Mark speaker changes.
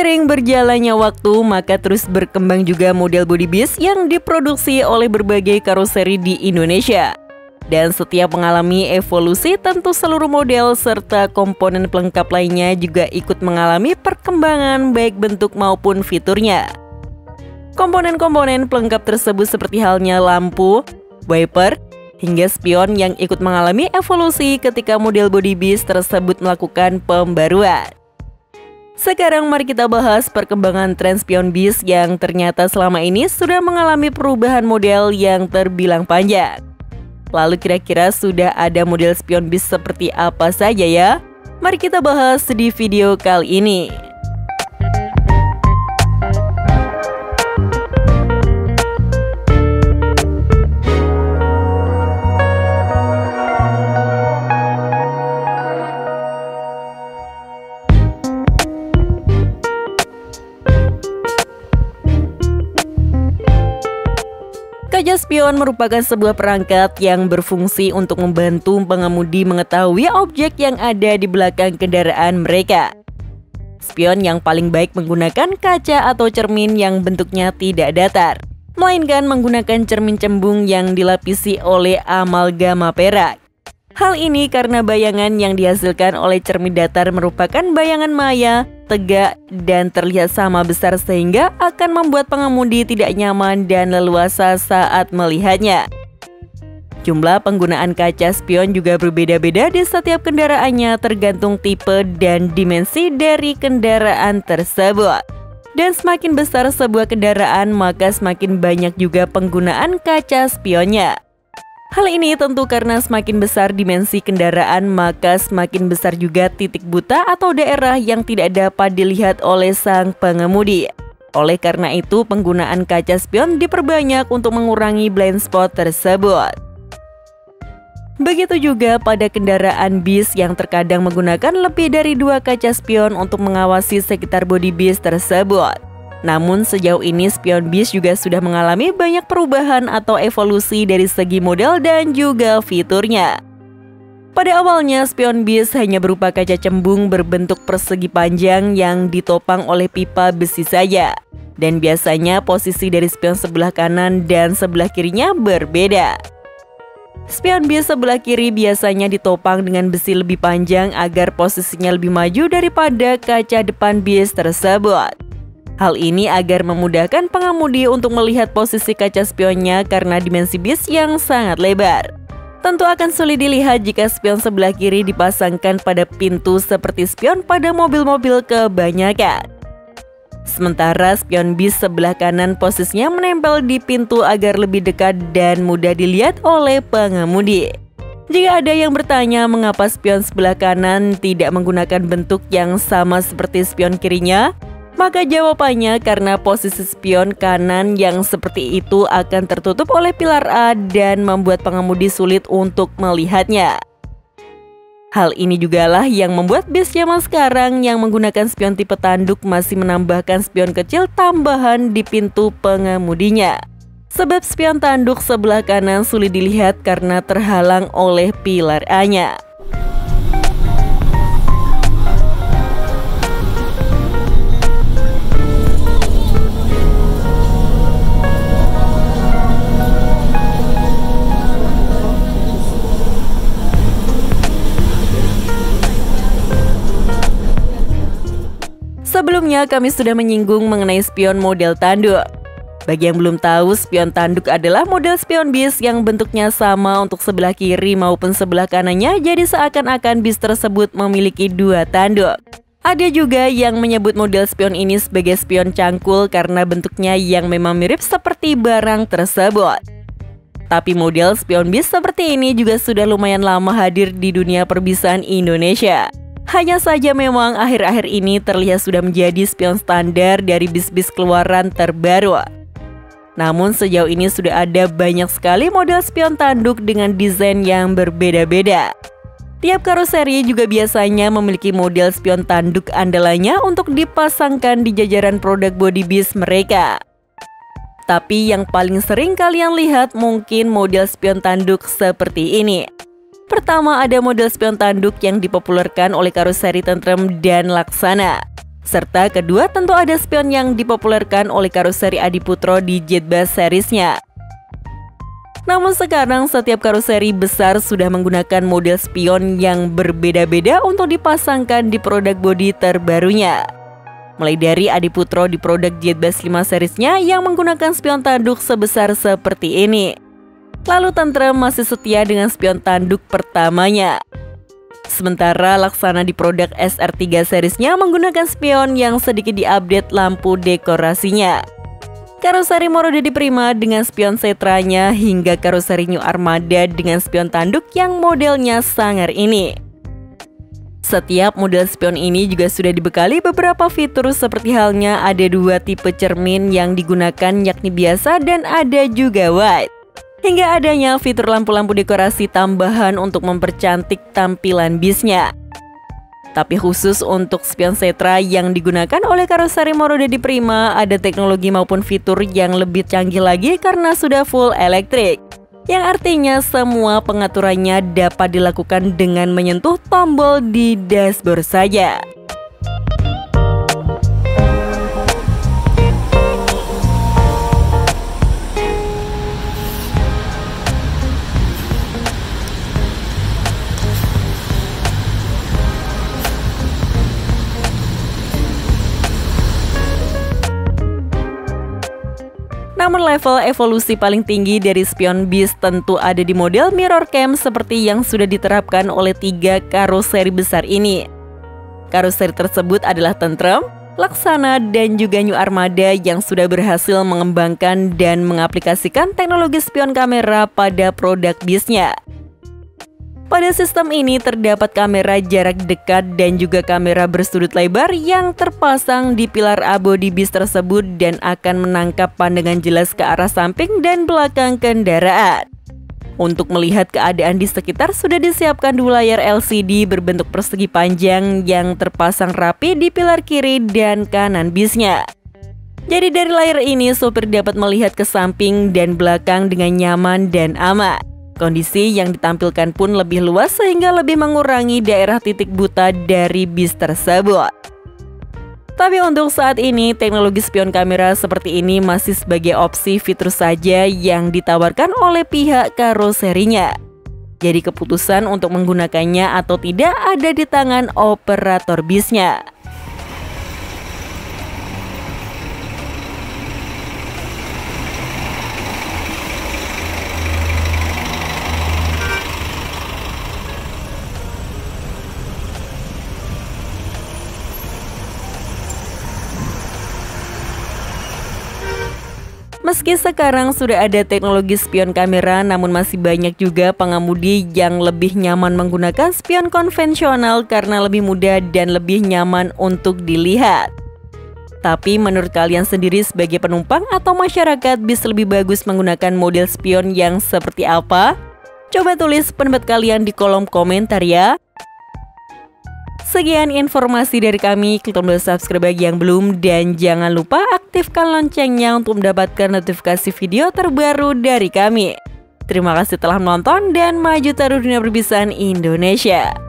Speaker 1: Seiring berjalannya waktu, maka terus berkembang juga model body bis yang diproduksi oleh berbagai karoseri di Indonesia. Dan setiap mengalami evolusi, tentu seluruh model serta komponen pelengkap lainnya juga ikut mengalami perkembangan baik bentuk maupun fiturnya. Komponen-komponen pelengkap tersebut seperti halnya lampu, wiper, hingga spion yang ikut mengalami evolusi ketika model body bis tersebut melakukan pembaruan. Sekarang mari kita bahas perkembangan tren spion bis yang ternyata selama ini sudah mengalami perubahan model yang terbilang panjang. Lalu kira-kira sudah ada model spion bis seperti apa saja ya? Mari kita bahas di video kali ini. Kaca spion merupakan sebuah perangkat yang berfungsi untuk membantu pengemudi mengetahui objek yang ada di belakang kendaraan mereka. Spion yang paling baik menggunakan kaca atau cermin yang bentuknya tidak datar, melainkan menggunakan cermin cembung yang dilapisi oleh amalgama perak. Hal ini karena bayangan yang dihasilkan oleh cermin datar merupakan bayangan maya, tegak, dan terlihat sama besar sehingga akan membuat pengemudi tidak nyaman dan leluasa saat melihatnya. Jumlah penggunaan kaca spion juga berbeda-beda di setiap kendaraannya tergantung tipe dan dimensi dari kendaraan tersebut. Dan semakin besar sebuah kendaraan, maka semakin banyak juga penggunaan kaca spionnya. Hal ini tentu karena semakin besar dimensi kendaraan, maka semakin besar juga titik buta atau daerah yang tidak dapat dilihat oleh sang pengemudi. Oleh karena itu, penggunaan kaca spion diperbanyak untuk mengurangi blind spot tersebut. Begitu juga pada kendaraan bis yang terkadang menggunakan lebih dari 2 kaca spion untuk mengawasi sekitar bodi bis tersebut. Namun sejauh ini spion bis juga sudah mengalami banyak perubahan atau evolusi dari segi model dan juga fiturnya. Pada awalnya spion bis hanya berupa kaca cembung berbentuk persegi panjang yang ditopang oleh pipa besi saja. Dan biasanya posisi dari spion sebelah kanan dan sebelah kirinya berbeda. Spion bis sebelah kiri biasanya ditopang dengan besi lebih panjang agar posisinya lebih maju daripada kaca depan bis tersebut. Hal ini agar memudahkan pengemudi untuk melihat posisi kaca spionnya karena dimensi bis yang sangat lebar. Tentu akan sulit dilihat jika spion sebelah kiri dipasangkan pada pintu seperti spion pada mobil-mobil kebanyakan. Sementara spion bis sebelah kanan posisinya menempel di pintu agar lebih dekat dan mudah dilihat oleh pengemudi. Jika ada yang bertanya mengapa spion sebelah kanan tidak menggunakan bentuk yang sama seperti spion kirinya, maka jawabannya karena posisi spion kanan yang seperti itu akan tertutup oleh pilar A dan membuat pengemudi sulit untuk melihatnya. Hal ini jugalah yang membuat bis zaman sekarang yang menggunakan spion tipe tanduk masih menambahkan spion kecil tambahan di pintu pengemudinya. Sebab spion tanduk sebelah kanan sulit dilihat karena terhalang oleh pilar A-nya. Sebelumnya kami sudah menyinggung mengenai spion model tanduk. Bagi yang belum tahu, spion tanduk adalah model spion bis yang bentuknya sama untuk sebelah kiri maupun sebelah kanannya, jadi seakan-akan bis tersebut memiliki 2 tanduk. Ada juga yang menyebut model spion ini sebagai spion cangkul karena bentuknya yang memang mirip seperti barang tersebut. Tapi model spion bis seperti ini juga sudah lumayan lama hadir di dunia perbisan Indonesia. Hanya saja memang akhir-akhir ini terlihat sudah menjadi spion standar dari bis-bis keluaran terbaru. Namun sejauh ini sudah ada banyak sekali model spion tanduk dengan desain yang berbeda-beda. Tiap karoseri juga biasanya memiliki model spion tanduk andalannya untuk dipasangkan di jajaran produk body bis mereka. Tapi yang paling sering kalian lihat mungkin model spion tanduk seperti ini. Pertama, ada model spion tanduk yang dipopulerkan oleh karoseri Tentrem dan Laksana. Serta kedua tentu ada spion yang dipopulerkan oleh karoseri Adiputro di Jetbus seriesnya. Namun sekarang setiap karoseri besar sudah menggunakan model spion yang berbeda-beda untuk dipasangkan di produk bodi terbarunya. Mulai dari Adiputro di produk Jetbus 5 seriesnya yang menggunakan spion tanduk sebesar seperti ini. Lalu Tentrem masih setia dengan spion tanduk pertamanya. Sementara Laksana di produk SR3 seriesnya menggunakan spion yang sedikit diupdate lampu dekorasinya. Karoseri Marude Prima dengan spion Setranya hingga karoseri New Armada dengan spion tanduk yang modelnya sangar ini. Setiap model spion ini juga sudah dibekali beberapa fitur seperti halnya ada 2 tipe cermin yang digunakan yakni biasa dan ada juga wide. Hingga adanya fitur lampu-lampu dekorasi tambahan untuk mempercantik tampilan bisnya. Tapi khusus untuk spion Setra yang digunakan oleh karoseri Marude Prima ada teknologi maupun fitur yang lebih canggih lagi karena sudah full elektrik. Yang artinya semua pengaturannya dapat dilakukan dengan menyentuh tombol di dashboard saja. Namun level evolusi paling tinggi dari spion bis tentu ada di model mirror cam seperti yang sudah diterapkan oleh 3 karoseri besar ini. Karoseri tersebut adalah Tentrem, Laksana, dan juga New Armada yang sudah berhasil mengembangkan dan mengaplikasikan teknologi spion kamera pada produk bisnya. Pada sistem ini terdapat kamera jarak dekat dan juga kamera bersudut lebar yang terpasang di pilar A bodi bis tersebut dan akan menangkap pandangan jelas ke arah samping dan belakang kendaraan. Untuk melihat keadaan di sekitar sudah disiapkan 2 layar LCD berbentuk persegi panjang yang terpasang rapi di pilar kiri dan kanan bisnya. Jadi dari layar ini sopir dapat melihat ke samping dan belakang dengan nyaman dan aman. Kondisi yang ditampilkan pun lebih luas sehingga lebih mengurangi daerah titik buta dari bis tersebut. Tapi untuk saat ini teknologi spion kamera seperti ini masih sebagai opsi fitur saja yang ditawarkan oleh pihak karoserinya. Jadi keputusan untuk menggunakannya atau tidak ada di tangan operator bisnya. Meski sekarang sudah ada teknologi spion kamera, namun masih banyak juga pengemudi yang lebih nyaman menggunakan spion konvensional karena lebih mudah dan lebih nyaman untuk dilihat. Tapi menurut kalian sendiri sebagai penumpang atau masyarakat bisa lebih bagus menggunakan model spion yang seperti apa? Coba tulis pendapat kalian di kolom komentar ya. Sekian informasi dari kami, klik tombol subscribe bagi yang belum dan jangan lupa aktifkan loncengnya untuk mendapatkan notifikasi video terbaru dari kami. Terima kasih telah menonton dan maju terus dunia perbisan Indonesia.